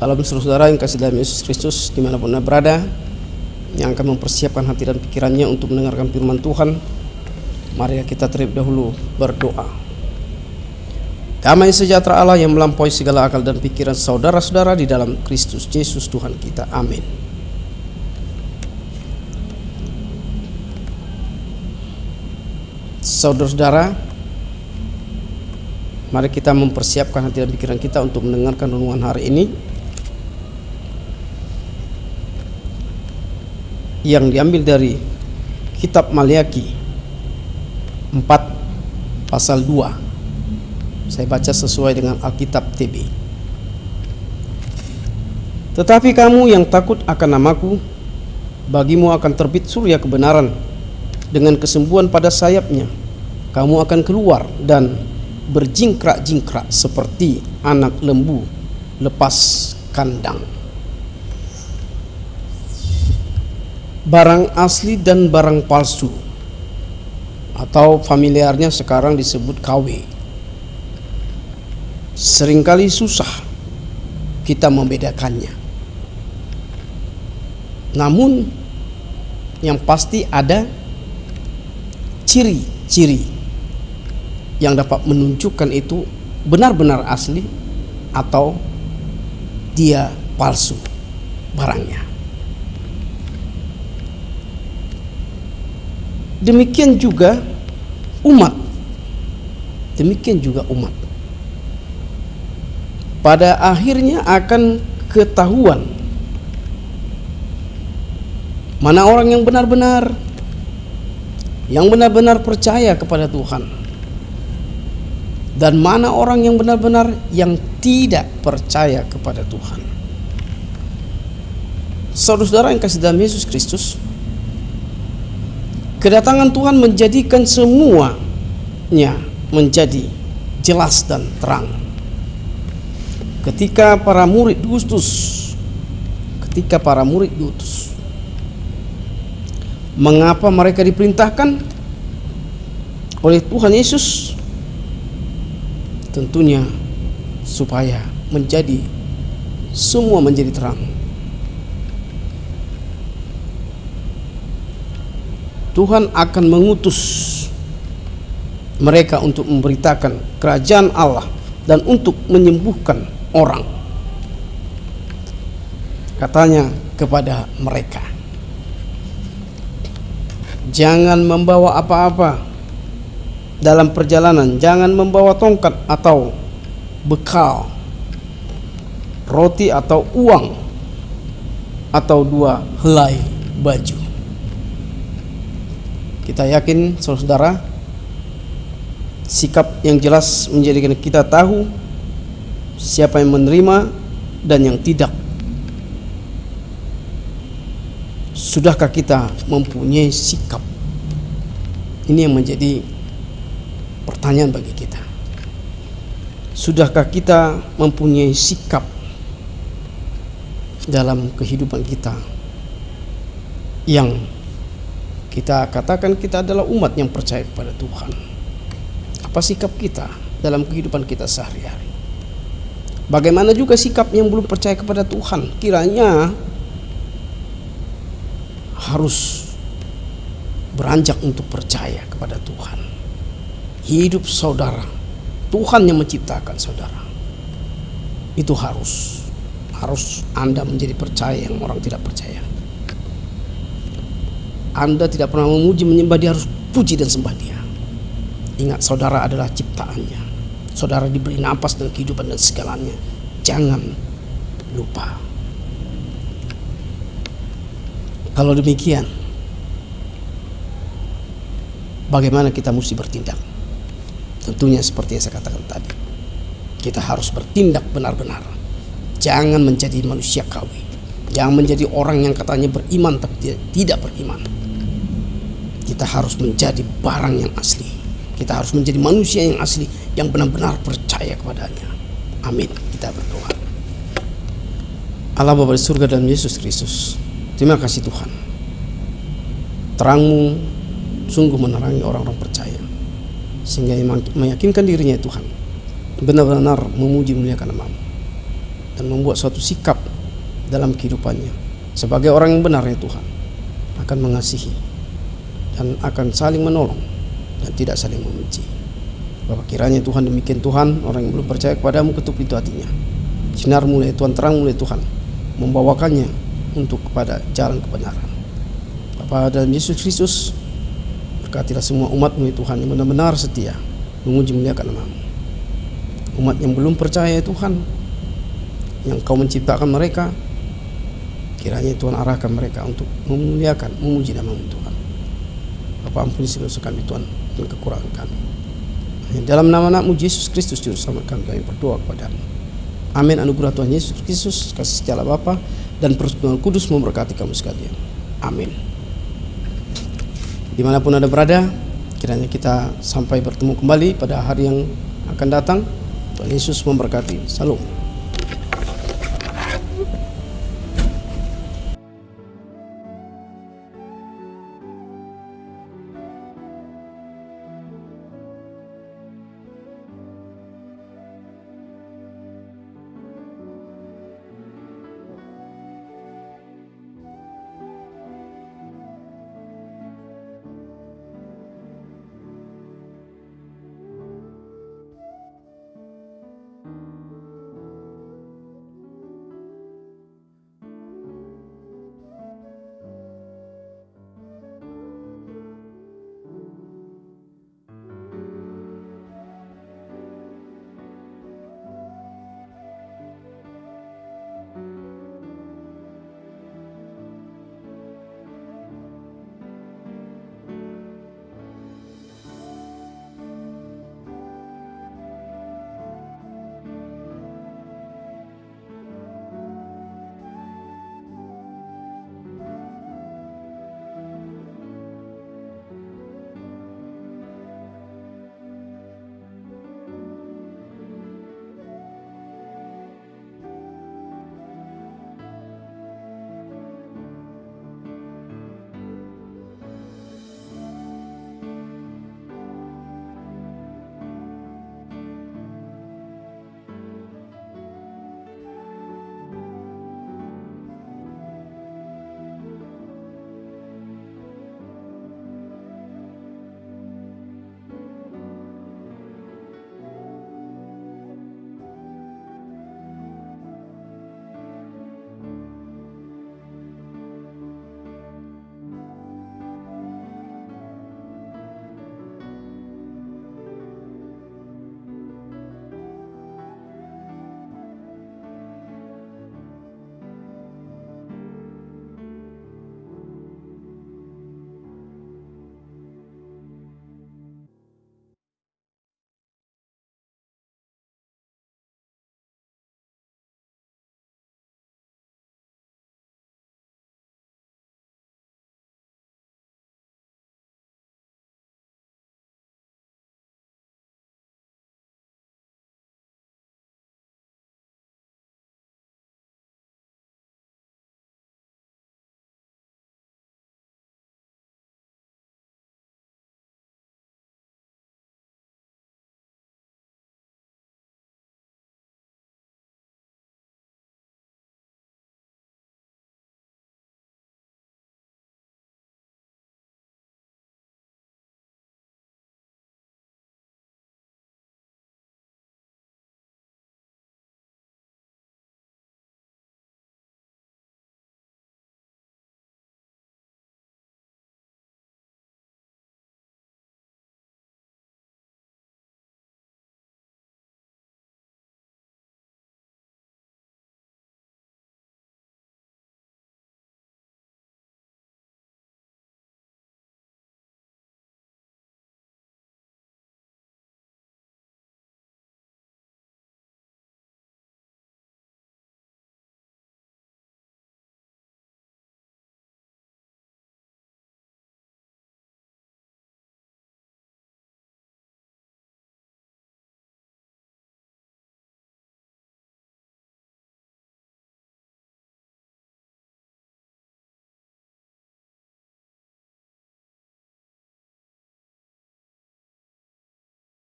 Salam saudara yang kasih dalam Yesus Kristus dimanapun Anda berada, yang akan mempersiapkan hati dan pikirannya untuk mendengarkan firman Tuhan. Mari kita terlebih dahulu berdoa. Damai sejahtera Allah yang melampaui segala akal dan pikiran saudara-saudara di dalam Kristus Yesus Tuhan kita. Amin. Saudara-saudara, mari kita mempersiapkan hati dan pikiran kita untuk mendengarkan renungan hari ini, yang diambil dari kitab Maliaki 4 pasal 2. Saya baca sesuai dengan Alkitab TB. Tetapi kamu yang takut akan namaku, bagimu akan terbit surya kebenaran, dengan kesembuhan pada sayapnya kamu akan keluar dan berjingkrak-jingkrak seperti anak lembu lepas kandang. Barang asli dan barang palsu, atau familiarnya sekarang disebut KW, seringkali susah kita membedakannya. Namun yang pasti ada ciri-ciri yang dapat menunjukkan itu benar-benar asli atau dia palsu barangnya. Demikian juga umat. Pada akhirnya akan ketahuan mana orang yang benar-benar percaya kepada Tuhan, dan mana orang yang benar-benar yang tidak percaya kepada Tuhan. Saudara-saudara yang kasih dalam Yesus Kristus, kedatangan Tuhan menjadikan semuanya menjadi jelas dan terang. Ketika para murid diutus, mengapa mereka diperintahkan oleh Tuhan Yesus? Tentunya supaya semua menjadi terang. Tuhan akan mengutus mereka untuk memberitakan kerajaan Allah dan untuk menyembuhkan orang. Katanya kepada mereka, jangan membawa apa-apa dalam perjalanan, jangan membawa tongkat atau bekal, roti atau uang, atau 2 helai baju. Kita yakin saudara, sikap yang jelas menjadikan kita tahu siapa yang menerima dan yang tidak. Sudahkah kita mempunyai sikap? Ini yang menjadi pertanyaan bagi kita. Sudahkah kita mempunyai sikap dalam kehidupan kita yang kita katakan kita adalah umat yang percaya kepada Tuhan? Apa sikap kita dalam kehidupan kita sehari-hari? Bagaimana juga sikap yang belum percaya kepada Tuhan? Kiranya harus beranjak untuk percaya kepada Tuhan. Hidup saudara, Tuhan yang menciptakan saudara. Itu harus Anda menjadi percaya yang orang tidak percaya. Anda tidak pernah memuji menyembah Dia, harus puji dan sembah Dia. Ingat, saudara adalah ciptaannya. Saudara diberi napas dan kehidupan dan segalanya. Jangan lupa. Kalau demikian, bagaimana kita mesti bertindak? Tentunya seperti yang saya katakan tadi, kita harus bertindak benar-benar. Jangan menjadi manusia KW. Jangan menjadi orang yang katanya beriman tapi tidak beriman. Kita harus menjadi barang yang asli. Kita harus menjadi manusia yang asli, yang benar-benar percaya kepadanya. Amin. Kita berdoa. Allah Bapa di surga dalam Yesus Kristus, terima kasih Tuhan. Terang-Mu sungguh menerangi orang-orang percaya, sehingga meyakinkan dirinya Tuhan benar-benar memuji muliakan nama-Mu dan membuat suatu sikap dalam kehidupannya sebagai orang yang benar ya Tuhan, akan mengasihi dan akan saling menolong dan tidak saling membenci. Bapak, kiranya Tuhan demikian Tuhan, orang yang belum percaya kepadamu ketuk pintu hatinya, sinar mulai Tuhan, terang mulai Tuhan, membawakannya untuk kepada jalan kebenaran. Bapa dalam Yesus Kristus, berkatilah semua umat-Mu ya Tuhan yang benar-benar setia memuji muliakan nama-Mu. Umat yang belum percaya ya Tuhan, yang Kau menciptakan mereka, kiranya Tuhan arahkan mereka untuk memuliakan, memuji nama-Mu Tuhan. Bapa, ampuni segala dosa kami Tuhan dan kekurangan kami. Dalam nama Anak-Mu Yesus Kristus Juru Selamat kami berdoa kepada-Mu. Amin. Anugerah Tuhan Yesus Kristus, kasih setia Bapa dan persekutuan Kudus memberkati kamu sekalian. Amin. Dimanapun Anda berada, kiranya kita sampai bertemu kembali pada hari yang akan datang. Tuhan Yesus memberkati. Salam.